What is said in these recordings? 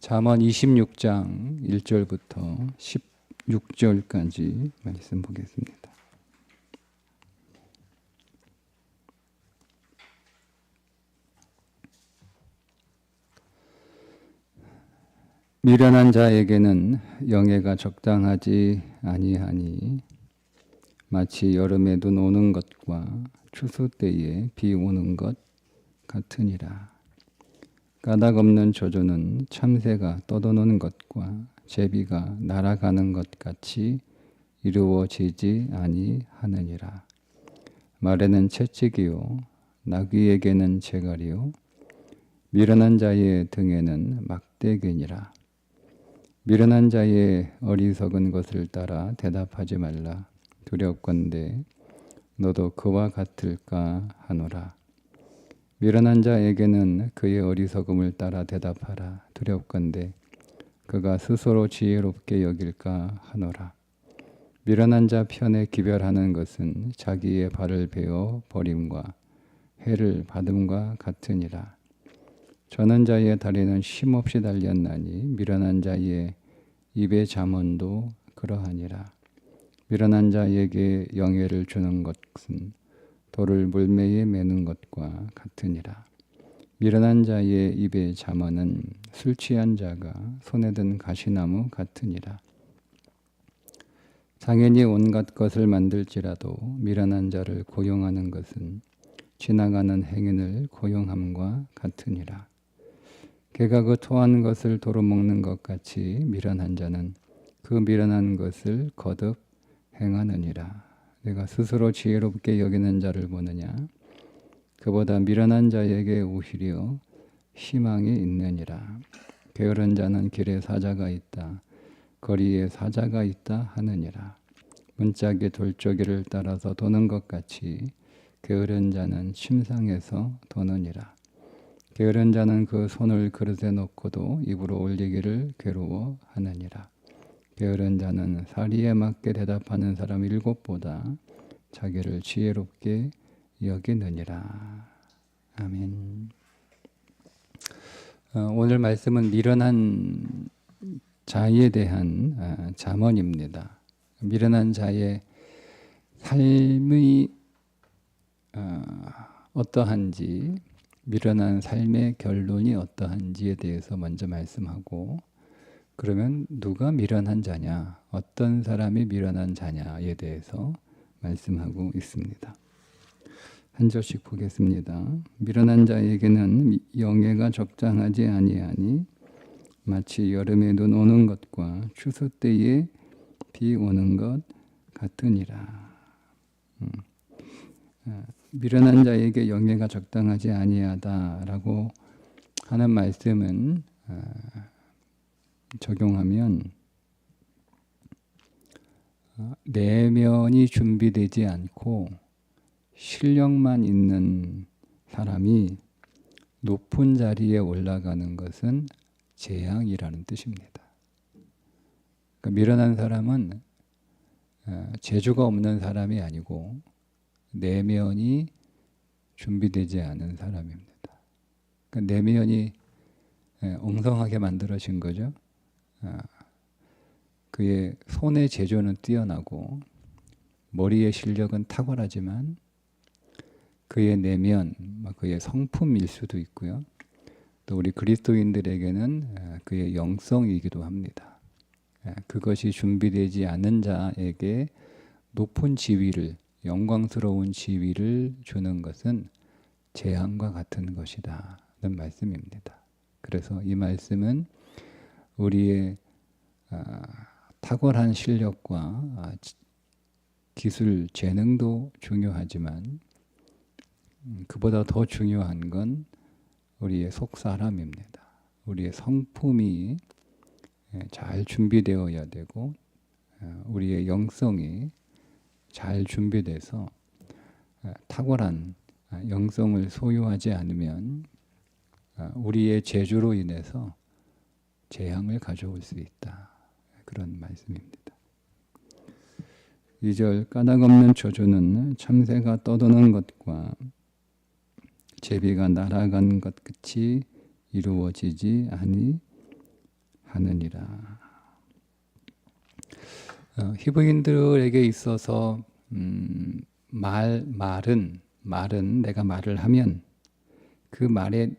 잠언 26장 1절부터 16절까지 말씀 보겠습니다. 미련한 자에게는 영예가 적당하지 아니하니 마치 여름에 눈 오는 것과 추수 때에 비 오는 것 같으니라. 까닭없는 저주는 참새가 떠도는 것과 제비가 날아가는 것 같이 이루어지지 아니하느니라. 말에는 채찍이요 나귀에게는 재갈이요 미련한 자의 등에는 막대기니라. 미련한 자의 어리석은 것을 따라 대답하지 말라. 두렵건대 너도 그와 같을까 하노라. 미련한 자에게는 그의 어리석음을 따라 대답하라. 두렵건대 그가 스스로 지혜롭게 여길까 하노라. 미련한 자 편에 기별하는 것은 자기의 발을 베어 버림과 해를 받음과 같으니라. 저는 자의 다리는 쉼없이 달렸나니 미련한 자의 입의 잠언도 그러하니라. 미련한 자에게 영예를 주는 것은 돌을 물매에 매는 것과 같으니라. 미련한 자의 입의 잠언은 술 취한 자가 손에 든 가시나무 같으니라. 장인이 온갖 것을 만들지라도 미련한 자를 고용하는 것은 지나가는 행인을 고용함과 같으니라. 개가 그 토한 것을 도로 먹는 것 같이 미련한 자는 그 미련한 것을 거듭 행하느니라. 내가 스스로 지혜롭게 여기는 자를 보느냐? 그보다 미련한 자에게 오히려 희망이 있느니라. 게으른 자는 길에 사자가 있다. 거리에 사자가 있다 하느니라. 문짝이 돌조기를 따라서 도는 것 같이 게으른 자는 침상에서 도느니라. 게으른 자는 그 손을 그릇에 놓고도 입으로 올리기를 괴로워하느니라. 게으른 자는 사리에 맞게 대답하는 사람 7보다 자기를 지혜롭게 여기느니라. 아멘. 오늘 말씀은 미련한 자에 대한 잠언입니다. 미련한 자의 삶이 어떠한지, 미련한 삶의 결론이 어떠한지에 대해서 먼저 말씀하고, 그러면 누가 미련한 자냐, 어떤 사람이 미련한 자냐에 대해서 말씀하고 있습니다. 한 절씩 보겠습니다. 미련한 자에게는 영예가 적당하지 아니하니 마치 여름에 눈 오는 것과 추수 때에 비 오는 것 같으니라. 미련한 자에게 영예가 적당하지 아니하다라고 하는 말씀은 적용하면 내면이 준비되지 않고 실력만 있는 사람이 높은 자리에 올라가는 것은 재앙이라는 뜻입니다. 그러니까 미련한 사람은 재주가 없는 사람이 아니고 내면이 준비되지 않은 사람입니다. 그러니까 내면이 엉성하게 만들어진 거죠. 그의 손의 재주는 뛰어나고 머리의 실력은 탁월하지만 그의 내면, 그의 성품일 수도 있고요. 또 우리 그리스도인들에게는 그의 영성이기도 합니다. 그것이 준비되지 않은 자에게 높은 지위를, 영광스러운 지위를 주는 것은 재앙과 같은 것이라는 말씀입니다. 그래서 이 말씀은 우리의 탁월한 실력과 기술, 재능도 중요하지만 그보다 더 중요한 건 우리의 속사람입니다. 우리의 성품이 잘 준비되어야 되고 우리의 영성이 잘 준비돼서 탁월한 영성을 소유하지 않으면 우리의 재주로 인해서 재앙을 가져올 수 있다. 그런 말씀입니다. 2절 까닭없는 저주는 참새가 떠도는 것과 제비가 날아간 것 같이 이루어지지 하느니라. 히브리인들에게 있어서 말은 내가 말을 하면 그 말에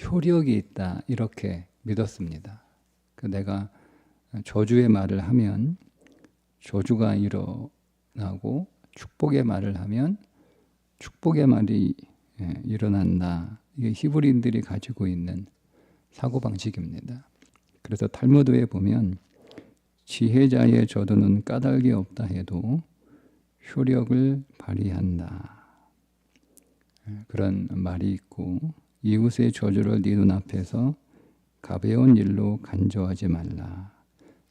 효력이 있다 이렇게 믿었습니다. 내가 저주의 말을 하면 저주가 일어나고 축복의 말을 하면 축복의 말이 일어난다. 이게 히브리인들이 가지고 있는 사고방식입니다. 그래서 탈무드에 보면 지혜자의 저주는 까닭이 없다 해도 효력을 발휘한다. 그런 말이 있고 이웃의 저주를 네 눈앞에서 가벼운 일로 간주하지 말라.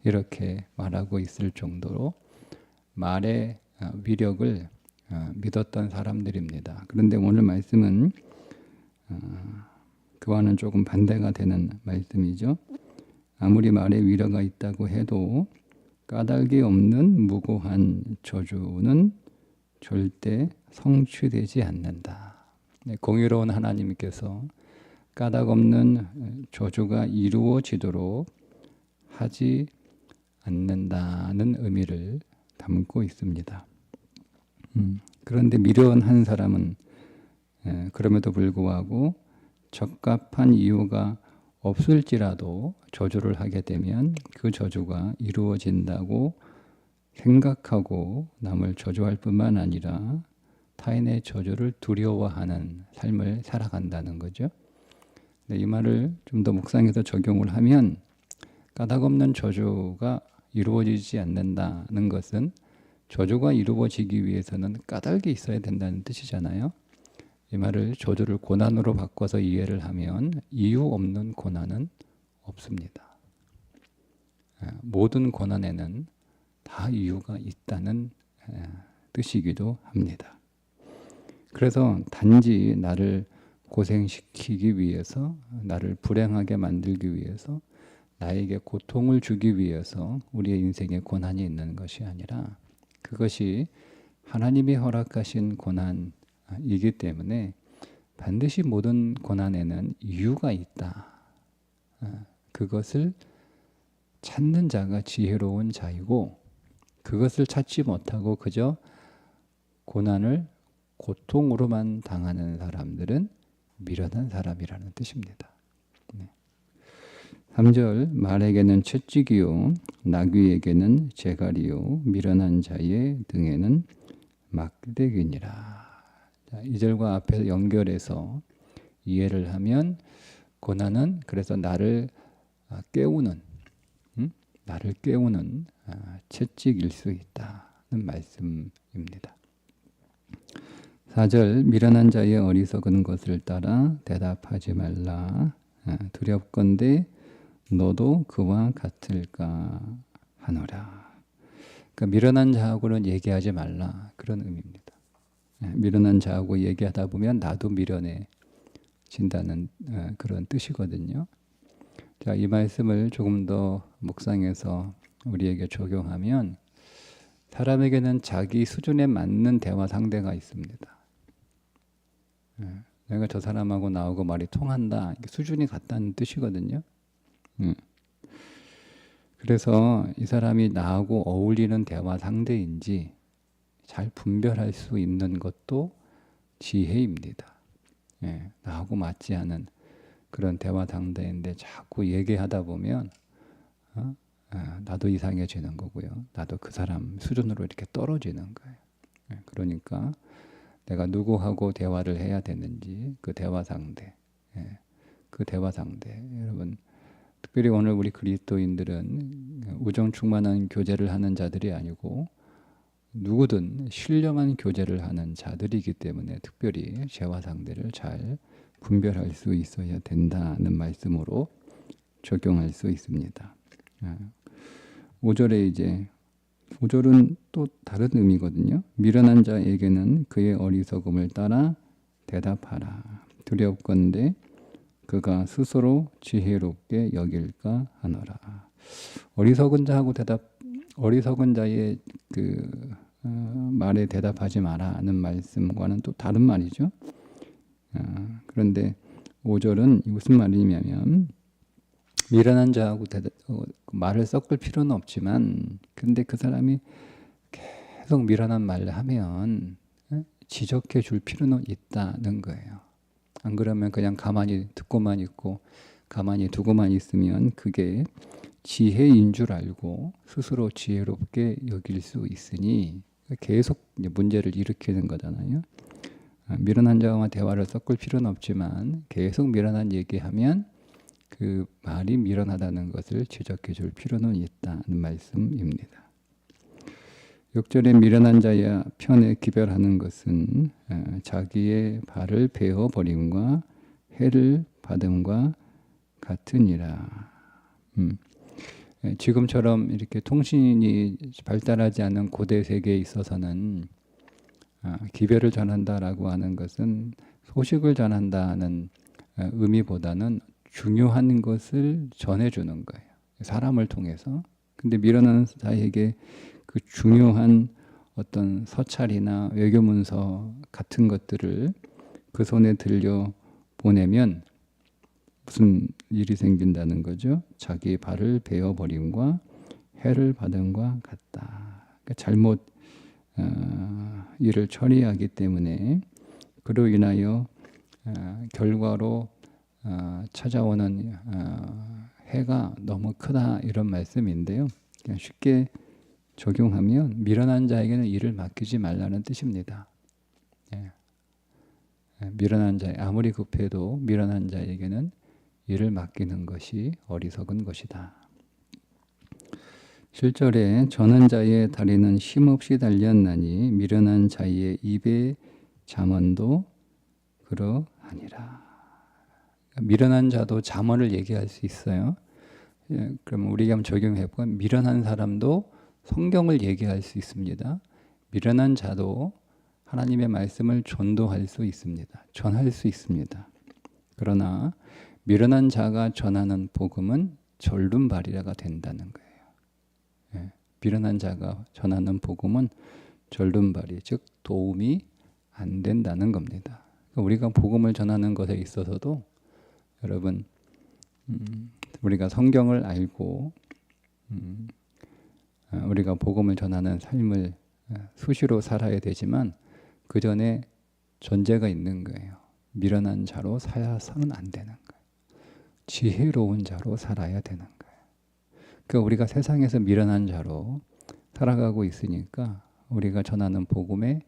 이렇게 말하고 있을 정도로 말의 위력을 믿었던 사람들입니다. 그런데 오늘 말씀은 그와는 조금 반대가 되는 말씀이죠. 아무리 말에 위력가 있다고 해도 까닭이 없는 무고한 저주는 절대 성취되지 않는다. 공의로운 하나님께서 까닭 없는 저주가 이루어지도록 하지 않는다는 의미를 담고 있습니다. 그런데 미련한 사람은 그럼에도 불구하고 적합한 이유가 없을지라도 저주를 하게 되면 그 저주가 이루어진다고 생각하고 남을 저주할 뿐만 아니라 타인의 저주를 두려워하는 삶을 살아간다는 거죠. 이 말을 좀 더 묵상해서 적용을 하면 까닭 없는 저주가 이루어지지 않는다는 것은 저주가 이루어지기 위해서는 까닭이 있어야 된다는 뜻이잖아요. 이 말을 저주를 고난으로 바꿔서 이해를 하면 이유 없는 고난은 없습니다. 모든 고난에는 다 이유가 있다는 뜻이기도 합니다. 그래서 단지 나를 고생시키기 위해서, 나를 불행하게 만들기 위해서, 나에게 고통을 주기 위해서 우리의 인생에 고난이 있는 것이 아니라 그것이 하나님이 허락하신 고난이기 때문에 반드시 모든 고난에는 이유가 있다. 그것을 찾는 자가 지혜로운 자이고 그것을 찾지 못하고 그저 고난을 고통으로만 당하는 사람들은 미련한 사람이라는 뜻입니다. 3절 말에게는 채찍이요 나귀에게는 재갈이요 미련한 자의 등에는 막대기니라. 2절과 앞에서 연결해서 이해를 하면 고난은 그래서 나를 깨우는 채찍일 수 있다는 말씀입니다. 4절 미련한 자의 어리석은 것을 따라 대답하지 말라. 두렵건대 너도 그와 같을까 하노라. 그러니까 미련한 자하고는 얘기하지 말라 그런 의미입니다. 미련한 자하고 얘기하다 보면 나도 미련해진다는 그런 뜻이거든요. 자, 이 말씀을 조금 더 묵상해서 우리에게 적용하면 사람에게는 자기 수준에 맞는 대화 상대가 있습니다. 내가 저 사람하고 나하고 말이 통한다. 수준이 같다는 뜻이거든요. 그래서 이 사람이 나하고 어울리는 대화 상대인지 잘 분별할 수 있는 것도 지혜입니다. 나하고 맞지 않은 그런 대화 상대인데 자꾸 얘기하다 보면 나도 이상해지는 거고요. 나도 그 사람 수준으로 이렇게 떨어지는 거예요. 그러니까 내가 누구하고 대화를 해야 되는지 그 대화 상대, 여러분 특별히 오늘 우리 그리스도인들은 우정 충만한 교제를 하는 자들이 아니고 누구든 신령한 교제를 하는 자들이기 때문에 특별히 대화 상대를 잘 분별할 수 있어야 된다는 말씀으로 적용할 수 있습니다. 5절에 이제 5절은 또 다른 의미거든요. 미련한 자에게는 그의 어리석음을 따라 대답하라. 두렵건대 그가 스스로 지혜롭게 여길까 하노라. 어리석은 자의 말에 대답하지 마라는 말씀과는 또 다른 말이죠. 그런데 5절은 무슨 말이냐면 미련한 자하고 말을 섞을 필요는 없지만, 근데 그 사람이 계속 미련한 말을 하면 지적해 줄 필요는 있다는 거예요. 안 그러면 그냥 가만히 듣고만 있고 가만히 두고만 있으면 그게 지혜인 줄 알고 스스로 지혜롭게 여길 수 있으니 계속 문제를 일으키는 거잖아요. 미련한 자와 대화를 섞을 필요는 없지만 계속 미련한 얘기하면 그 말이 미련하다는 것을 지적해 줄 필요는 있다는 말씀입니다. 6절에 미련한 자의 편에 기별하는 것은 자기의 발을 베어 버림과 해를 받음과 같으니라. 지금처럼 이렇게 통신이 발달하지 않은 고대 세계에 있어서는 기별을 전한다라고 하는 것은 소식을 전한다는 의미보다는 중요한 것을 전해주는 거예요. 사람을 통해서. 근데 미련한 자에게 그 중요한 어떤 서찰이나 외교문서 같은 것들을 그 손에 들려 보내면 무슨 일이 생긴다는 거죠? 자기 발을 베어버림과 해를 받음과 같다. 그러니까 잘못 일을 처리하기 때문에 그로 인하여 결과로 찾아오는 해가 너무 크다 이런 말씀인데요. 그냥 쉽게 적용하면 미련한 자에게는 일을 맡기지 말라는 뜻입니다. 미련한 자 아무리 급해도 미련한 자에게는 일을 맡기는 것이 어리석은 것이다. 7절에 저는 자의 다리는 힘없이 달렸나니 미련한 자의 입의 잠언도 그러하니라. 미련한 자도 잠언을 얘기할 수 있어요. 그럼 우리가 한번 적용해보면 미련한 사람도 성경을 얘기할 수 있습니다. 미련한 자도 하나님의 말씀을 전도할 수 있습니다. 전할 수 있습니다. 그러나 미련한 자가 전하는 복음은 절름발이라가 된다는 거예요. 미련한 자가 전하는 복음은 절름발이, 즉 도움이 안 된다는 겁니다. 우리가 복음을 전하는 것에 있어서도 여러분 우리가 성경을 알고 우리가 복음을 전하는 삶을 수시로 살아야 되지만 그 전에 전제가 있는 거예요. 미련한 자로 살아서는 안 되는 거예요. 지혜로운 자로 살아야 되는 거예요. 그러니까 우리가 세상에서 미련한 자로 살아가고 있으니까 우리가 전하는 복음에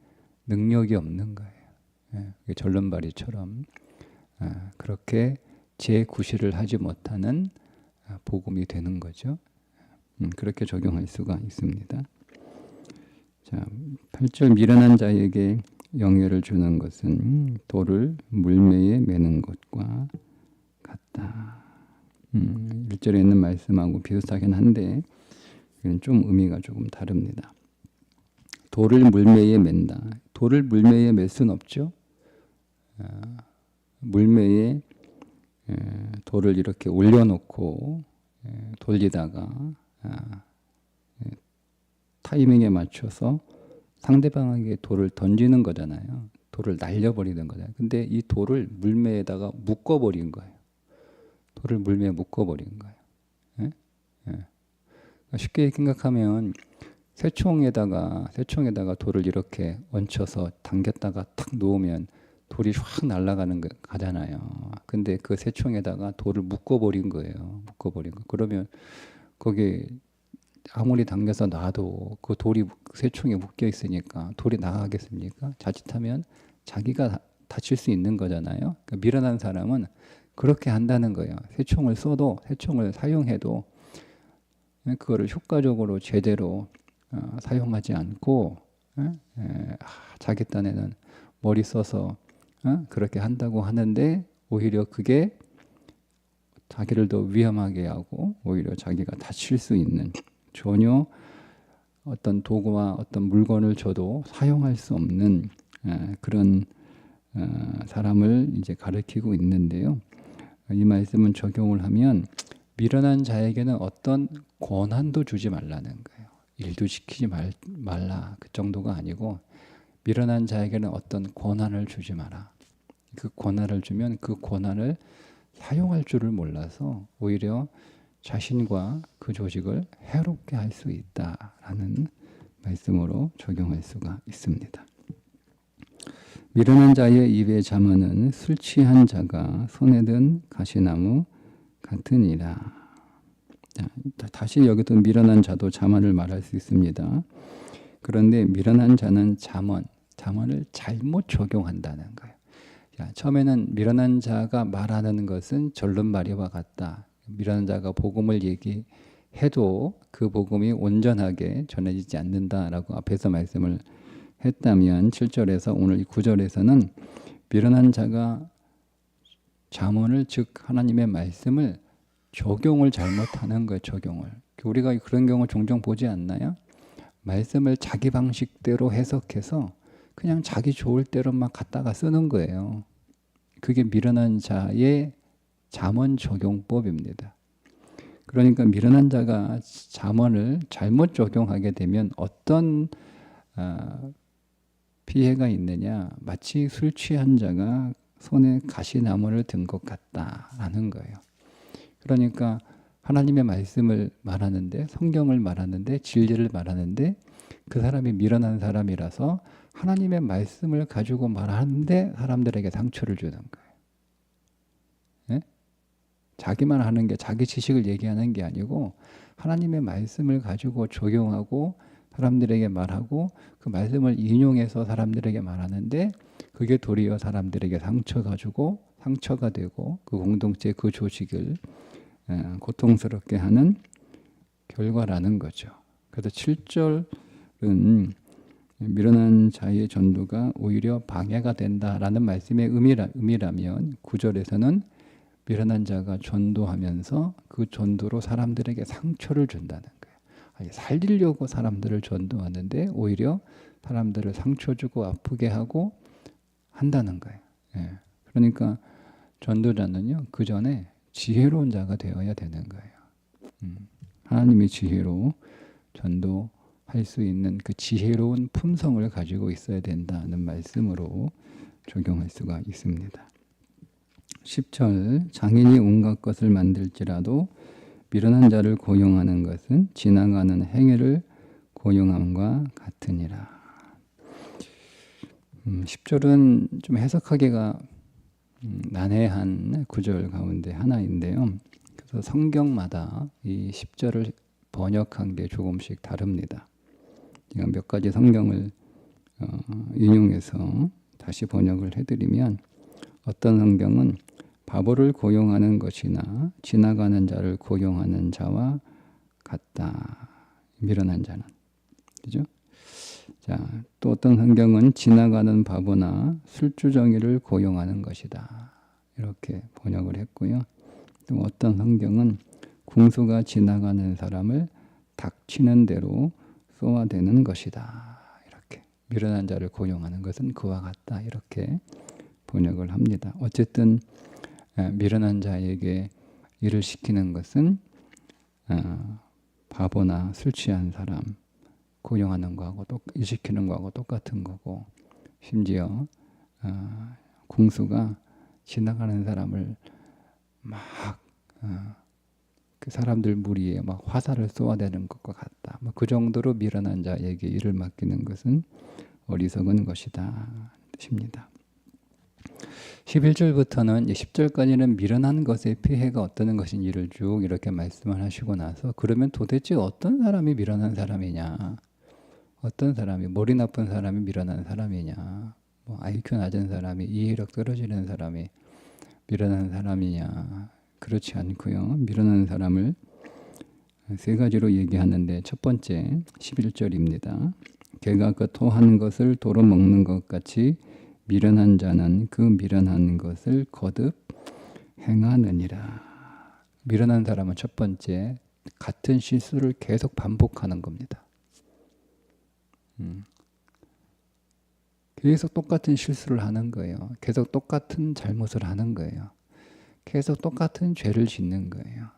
능력이 없는 거예요. 절름발이처럼 그렇게 재구실을 하지 못하는 복음이 되는 거죠. 그렇게 적용할 수가 있습니다. 자, 8절 미련한 자에게 영예를 주는 것은 돌을 물매에 매는 것과 같다. 1절에 있는 말씀하고 비슷하긴 한데 좀 의미가 조금 다릅니다. 돌을 물매에 맨다. 돌을 물매에 맬 수는 없죠. 물매에 돌을 이렇게 올려놓고 돌리다가 타이밍에 맞춰서 상대방에게 돌을 던지는 거잖아요. 돌을 날려버리는 거잖아요. 근데 이 돌을 물매에다가 묶어버린 거예요. 돌을 물매에 묶어버린 거예요. 쉽게 생각하면 새총에다가 돌을 이렇게 얹혀서 당겼다가 탁 놓으면 돌이 확 날아가는 거 가잖아요. 근데 그 새총에다가 돌을 묶어버린 거예요. 그러면 거기 아무리 당겨서 놔도 그 돌이 새총에 묶여 있으니까 돌이 나가겠습니까? 자칫하면 자기가 다칠 수 있는 거잖아요. 그러니까 미련한 사람은 그렇게 한다는 거예요. 새총을 사용해도 그거를 효과적으로 제대로 사용하지 않고 자기 딴에는 머리 써서 그렇게 한다고 하는데 오히려 그게 자기를 더 위험하게 하고 오히려 자기가 다칠 수 있는 전혀 어떤 도구와 어떤 물건을 줘도 사용할 수 없는 그런 사람을 이제 가리키고 있는데요. 이 말씀은 적용을 하면 미련한 자에게는 어떤 권한도 주지 말라는 거예요. 일도 시키지 말라 그 정도가 아니고 미련한 자에게는 어떤 권한을 주지 마라. 그 권한을 주면 그 권한을 사용할 줄을 몰라서 오히려 자신과 그 조직을 해롭게 할 수 있다라는 말씀으로 적용할 수가 있습니다. 미련한 자의 입의 잠언은 술 취한 자가 손에 든 가시나무 같으니라. 자, 다시 여기도 미련한 자도 잠언을 말할 수 있습니다. 그런데 미련한 자는 잠언을 잘못 적용한다는 거예요. 자, 처음에는 미련한 자가 말하는 것은 절름발이와 같다. 미련한 자가 복음을 얘기해도 그 복음이 온전하게 전해지지 않는다라고 앞에서 말씀을 했다면 7절에서 오늘 9절에서는 미련한 자가 잠언을 즉 하나님의 말씀을 적용을 잘못하는 거예요. 적용을. 우리가 그런 경우 종종 보지 않나요? 말씀을 자기 방식대로 해석해서 그냥 자기 좋을 대로 막 갖다가 쓰는 거예요. 그게 미련한 자의 잠언 적용법입니다. 그러니까 미련한 자가 잠언을 잘못 적용하게 되면 어떤 피해가 있느냐? 마치 술 취한 자가 손에 가시나무를 든 것 같다라는 거예요. 그러니까 하나님의 말씀을 말하는데, 성경을 말하는데, 진리를 말하는데 그 사람이 미련한 사람이라서 하나님의 말씀을 가지고 말하는데 사람들에게 상처를 주는 거예요. 예? 자기만 하는 게, 자기 지식을 얘기하는 게 아니고 하나님의 말씀을 가지고 적용하고 사람들에게 말하고 그 말씀을 인용해서 사람들에게 말하는데 그게 도리어 사람들에게 상처가 되고 그 공동체, 그 조직을 고통스럽게 하는 결과라는 거죠. 그래서 7절은 미련한 자의 전도가 오히려 방해가 된다라는 말씀의 의미라면 9절에서는 미련한 자가 전도하면서 그 전도로 사람들에게 상처를 준다는 거예요. 아니, 살리려고 사람들을 전도하는데 오히려 사람들을 상처 주고 아프게 하고 한다는 거예요. 예. 그러니까 전도자는요, 그 전에 지혜로운 자가 되어야 되는 거예요. 하나님의 지혜로 전도할 수 있는 그 지혜로운 품성을 가지고 있어야 된다는 말씀으로 적용할 수가 있습니다. 10절 장인이 온갖 것을 만들지라도 미련한 자를 고용하는 것은 지나가는 행위를 고용함과 같으니라. 10절은 좀 해석하기가 난해한 구절 가운데 하나인데요. 그래서 성경마다 이 10절을 번역한 게 조금씩 다릅니다. 제가 몇 가지 성경을 인용해서 다시 번역을 해드리면 어떤 성경은 바보를 고용하는 것이나 지나가는 자를 고용하는 자와 같다. 미련한 자는. 그죠? 자, 또 어떤 성경은 지나가는 바보나 술주정이를 고용하는 것이다. 이렇게 번역을 했고요. 또 어떤 성경은 궁수가 지나가는 사람을 닥치는 대로 쏘아대는 것이다. 이렇게 미련한 자를 고용하는 것은 그와 같다. 이렇게 번역을 합니다. 어쨌든 미련한 자에게 일을 시키는 것은 바보나 술 취한 사람 고용하는 거하고 일 시키는 거하고 똑같은 거고, 심지어 궁수가 지나가는 사람을 막 그 사람들 무리에 막 화살을 쏘아대는 것과 같다. 그 정도로 미련한 자에게 일을 맡기는 것은 어리석은 것이다 뜻입니다. 11절부터는 10절까지는 미련한 것의 피해가 어떤 것인지를 쭉 이렇게 말씀을 하시고 나서 그러면 도대체 어떤 사람이 미련한 사람이냐, 어떤 사람이 머리 나쁜 사람이 미련한 사람이냐, 뭐 IQ 낮은 사람이, 이해력 떨어지는 사람이 미련한 사람이냐, 그렇지 않고요. 미련한 사람을 세 가지로 얘기하는데 첫 번째 11절입니다. 개가 그 토한 것을 도로 먹는 것 같이 미련한 자는 그 미련한 것을 거듭 행하느니라. 미련한 사람은 첫 번째 같은 실수를 계속 반복하는 겁니다. 계속 똑같은 실수를 하는 거예요. 계속 똑같은 잘못을 하는 거예요. 계속 똑같은 죄를 짓는 거예요.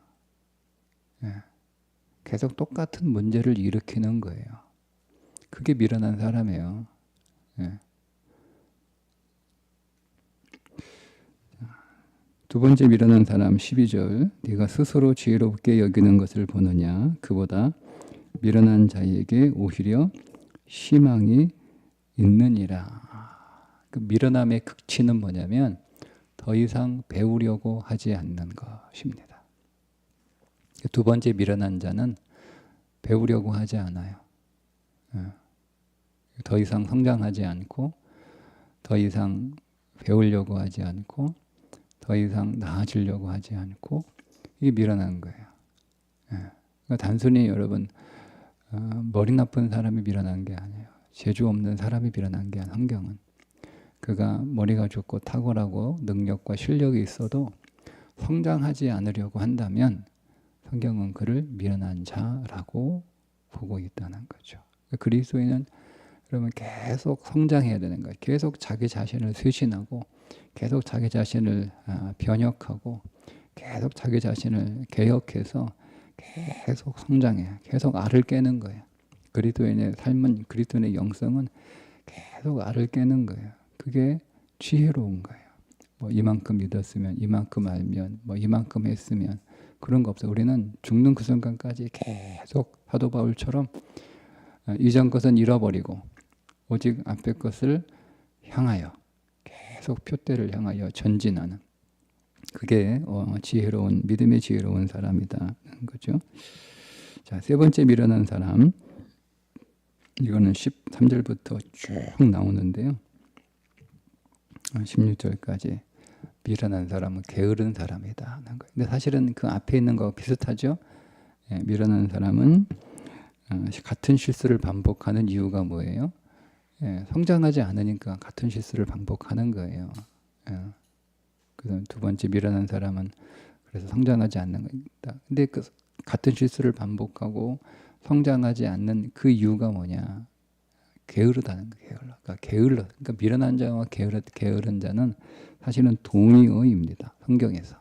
계속 똑같은 문제를 일으키는 거예요. 그게 미련한 사람이에요. 두 두 번째 미련한 사람 12절 네가 스스로 지혜롭게 여기는 것을 보느냐 그보다 미련한 자에게 오히려 희망이 있느니라. 그 미련함의 극치는 뭐냐면 더 이상 배우려고 하지 않는 것입니다. 두 번째 미련한 자는 배우려고 하지 않아요. 더 이상 성장하지 않고 더 이상 배우려고 하지 않고 더 이상 나아지려고 하지 않고 이게 미련한 거예요. 그러니까 단순히 여러분 머리 나쁜 사람이 미련한 게 아니에요. 재주 없는 사람이 미련한 게 아니에요. 성경은 그가 머리가 좋고 탁월하고 능력과 실력이 있어도 성장하지 않으려고 한다면 성경은 그를 미련한 자라고 보고 있다는 거죠. 그리스도인은 그러면 계속 성장해야 되는 거예요. 계속 자기 자신을 쇄신하고 계속 자기 자신을 변혁하고 계속 자기 자신을 개혁해서 계속 성장해요. 계속 알을 깨는 거예요. 그리스도인의 삶은, 그리스도인의 영성은 계속 알을 깨는 거예요. 그게 지혜로운 거예요. 뭐 이만큼 믿었으면, 이만큼 알면, 뭐 이만큼 했으면 그런 거 없어요. 우리는 죽는 그 순간까지 계속 사도 바울처럼 이전 것은 잃어버리고 오직 앞의 것을 향하여 계속 표대를 향하여 전진하는 그게 지혜로운 믿음의 지혜로운 사람이다는 거죠. 자, 세 번째 미련한 사람 이거는 13절부터 쭉 나오는데요. 16절까지 미련한 사람은 게으른 사람이다. 근데 사실은 그 앞에 있는 거 비슷하죠. 미련한 사람은 같은 실수를 반복하는 이유가 뭐예요? 성장하지 않으니까 같은 실수를 반복하는 거예요. 그래서 두 번째 미련한 사람은 그래서 성장하지 않는 겁니다. 근데 그 같은 실수를 반복하고 성장하지 않는 그 이유가 뭐냐? 게으르다는 거예요. 그러니까 미련한 자와 게으른 자는 사실은 동의어입니다. 성경에서.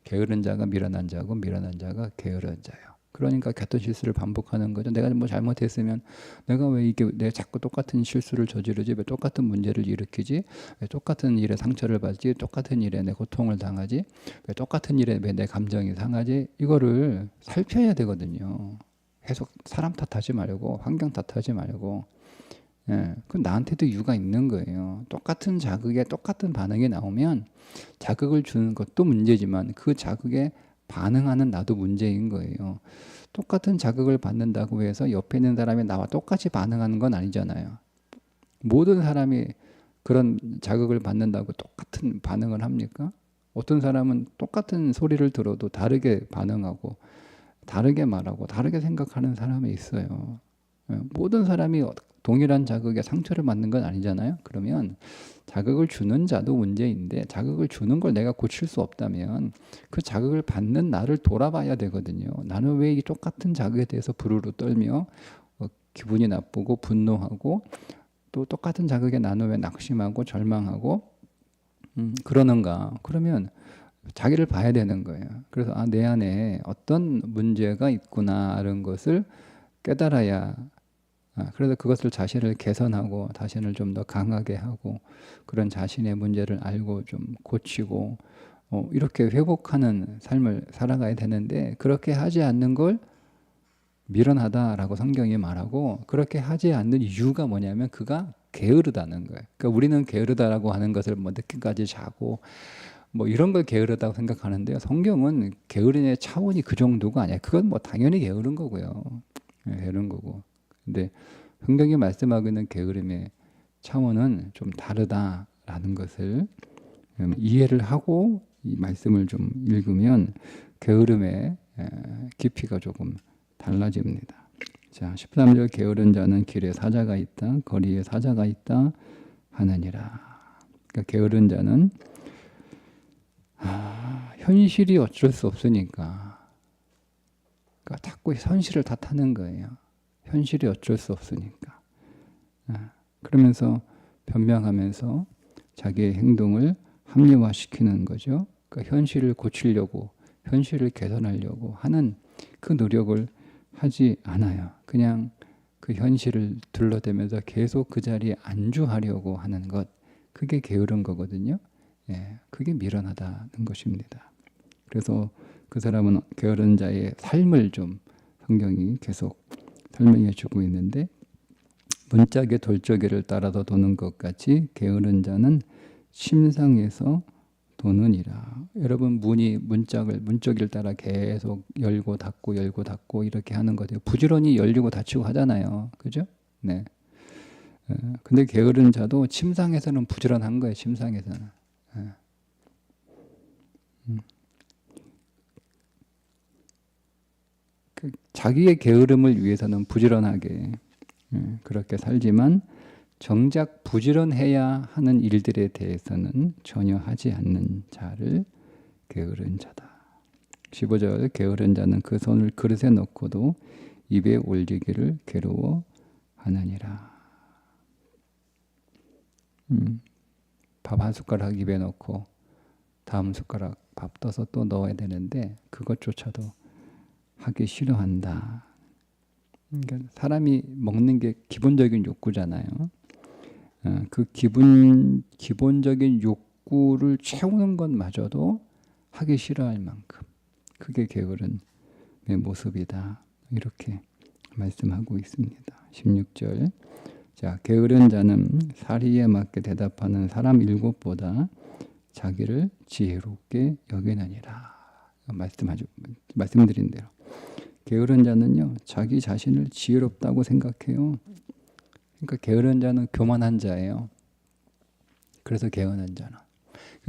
게으른 자가 미련한 자고 미련한 자가 게으른 자예요. 그러니까 같은 실수를 반복하는 거죠. 내가 뭐 잘못했으면 내가 왜 내가 자꾸 똑같은 실수를 저지르지? 왜 똑같은 문제를 일으키지? 왜 똑같은 일에 상처를 받지? 똑같은 일에 내 고통을 당하지? 왜 똑같은 일에 왜 내 감정이 상하지? 이거를 살펴야 되거든요. 계속 사람 탓하지 말고 환경 탓하지 말고 그 나한테도 이유가 있는 거예요. 똑같은 자극에 똑같은 반응이 나오면 자극을 주는 것도 문제지만 그 자극에 반응하는 나도 문제인 거예요. 똑같은 자극을 받는다고 해서 옆에 있는 사람이 나와 똑같이 반응하는 건 아니잖아요. 모든 사람이 그런 자극을 받는다고 똑같은 반응을 합니까? 어떤 사람은 똑같은 소리를 들어도 다르게 반응하고 다르게 말하고 다르게 생각하는 사람이 있어요. 모든 사람이 동일한 자극에 상처를 받는 건 아니잖아요. 그러면 자극을 주는 자도 문제인데 자극을 주는 걸 내가 고칠 수 없다면 그 자극을 받는 나를 돌아봐야 되거든요. 나는 왜 이 똑같은 자극에 대해서 부르르 떨며 기분이 나쁘고 분노하고 또 똑같은 자극에 나는 왜 낙심하고 절망하고 그러는가? 그러면 자기를 봐야 되는 거예요. 그래서 내 안에 어떤 문제가 있구나 이런 것을 깨달아야 그래서 그것을 자신을 개선하고 자신을 좀 더 강하게 하고 그런 자신의 문제를 알고 좀 고치고 이렇게 회복하는 삶을 살아가야 되는데 그렇게 하지 않는 걸 미련하다라고 성경이 말하고 그렇게 하지 않는 이유가 뭐냐면 그가 게으르다는 거예요. 그러니까 우리는 게으르다라고 하는 것을 뭐 늦게까지 자고 뭐 이런 걸 게으르다고 생각하는데요. 성경은 게으름의 차원이 그 정도가 아니에요. 그건 뭐 당연히 게으른 거고요. 게으른 거고. 근데 성경이 말씀하고 있는 게으름의 차원은 좀 다르다라는 것을 이해를 하고 이 말씀을 좀 읽으면 게으름의 깊이가 조금 달라집니다. 자, 13절 게으른 자는 길에 사자가 있다, 거리에 사자가 있다 하느니라. 그러니까 게으른 자는 현실이 어쩔 수 없으니까 그러니까 자꾸 현실을 탓하는 거예요. 현실이 어쩔 수 없으니까. 그러면서 변명하면서 자기의 행동을 합리화시키는 거죠. 그러니까 현실을 고치려고 현실을 개선하려고 하는 그 노력을 하지 않아요. 그냥 그 현실을 둘러대면서 계속 그 자리에 안주하려고 하는 것 그게 게으른 거거든요. 그게 미련하다는 것입니다. 그래서 그 사람은 게으른 자의 삶을 좀 성경이 계속 설명해 주고 있는데, 문짝의 돌조개를 따라서 도는 것 같이 게으른 자는 침상에서 도느니라. 여러분, 문짝을 따라 계속 열고 닫고 이렇게 하는 거죠. 부지런히 열리고 닫히고 하잖아요. 그죠? 네. 근데 게으른 자도 침상에서는 부지런한 거예요. 침상에서는. 자기의 게으름을 위해서는 부지런하게 그렇게 살지만, 정작 부지런해야 하는 일들에 대해서는 전혀 하지 않는 자를 게으른 자다. 15절, 게으른 자는 그 손을 그릇에 넣고도 입에 올리기를 괴로워하느니라. 밥 한 숟가락 입에 넣고 다음 숟가락 밥 떠서 또 넣어야 되는데 그것조차도 하기 싫어한다. 그러니까 사람이 먹는 게 기본적인 욕구잖아요. 그 기본적인 욕구를 채우는 것마저도 하기 싫어할 만큼, 그게 게으른 모습이다. 이렇게 말씀하고 있습니다. 16절. 자, 게으른 자는 사리에 맞게 대답하는 사람 7보다 자기를 지혜롭게 여기느니라. 말씀드린 대로 게으른 자는요, 자기 자신을 지혜롭다고 생각해요. 그러니까 게으른 자는 교만한 자예요. 그래서 게으른 자는,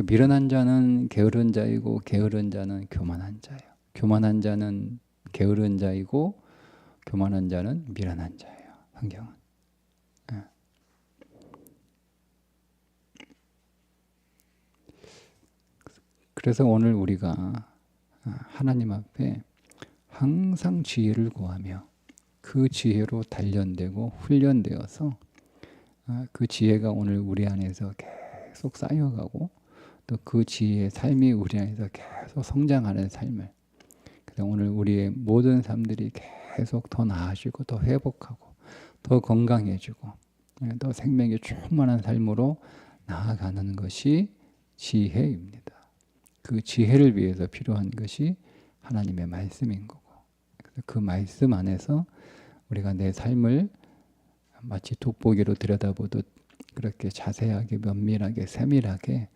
미련한 자는 게으른 자이고 게으른 자는 교만한 자예요. 교만한 자는 게으른 자이고 교만한 자는 미련한 자예요. 성경은. 그래서 오늘 우리가 하나님 앞에 항상 지혜를 구하며 그 지혜로 단련되고 훈련되어서 그 지혜가 오늘 우리 안에서 계속 쌓여가고, 또 그 지혜의 삶이 우리 안에서 계속 성장하는 삶을, 그래서 오늘 우리의 모든 삶들이 계속 더 나아지고 더 회복하고 더 건강해지고 더 생명이 충만한 삶으로 나아가는 것이 지혜입니다. 그 지혜를 위해서 필요한 것이 하나님의 말씀인 거고, 그 말씀 안에서 우리가 내 삶을 마치 돋보기로 들여다보듯 그렇게 자세하게 면밀하게 세밀하게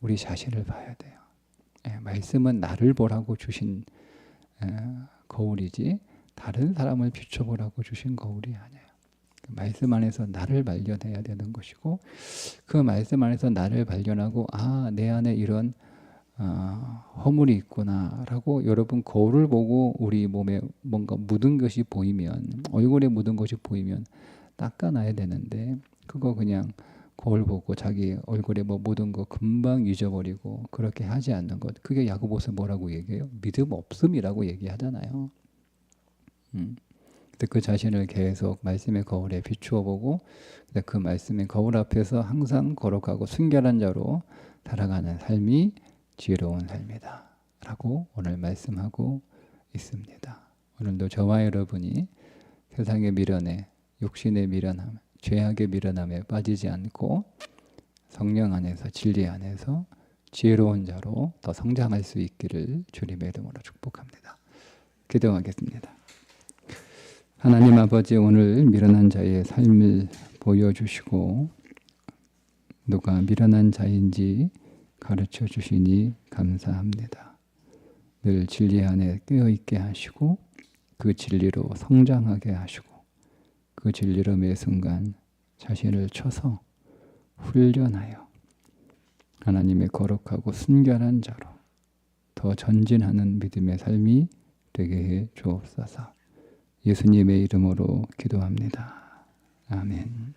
우리 자신을 봐야 돼요. 말씀은 나를 보라고 주신 거울이지 다른 사람을 비춰보라고 주신 거울이 아니에요. 말씀 안에서 나를 발견해야 되는 것이고, 그 말씀 안에서 나를 발견하고, 내 안에 이런 허물이 있구나라고, 여러분 거울을 보고 우리 몸에 뭔가 묻은 것이 보이면, 얼굴에 묻은 것이 보이면 닦아놔야 되는데, 그거 그냥 거울 보고 자기 얼굴에 뭐 묻은 거 금방 잊어버리고 그렇게 하지 않는 것, 그게 야고보서 뭐라고 얘기해요? 믿음 없음이라고 얘기하잖아요. 그 자신을 계속 말씀의 거울에 비추어 보고, 그 말씀의 거울 앞에서 항상 거룩하고 순결한 자로 살아가는 삶이 지혜로운 삶이다 라고 오늘 말씀하고 있습니다. 오늘도 저와 여러분이 세상의 미련에, 욕심의 미련함, 죄악의 미련함에 빠지지 않고 성령 안에서, 진리 안에서 지혜로운 자로 더 성장할 수 있기를 주님의 이름으로 축복합니다. 기도하겠습니다. 하나님 아버지, 오늘 미련한 자의 삶을 보여주시고 누가 미련한 자인지 가르쳐 주시니 감사합니다. 늘 진리 안에 깨어있게 하시고 그 진리로 성장하게 하시고 그 진리로 매 순간 자신을 쳐서 훈련하여 하나님의 거룩하고 순결한 자로 더 전진하는 믿음의 삶이 되게 해 주옵소서. 예수님의 이름으로 기도합니다. 아멘.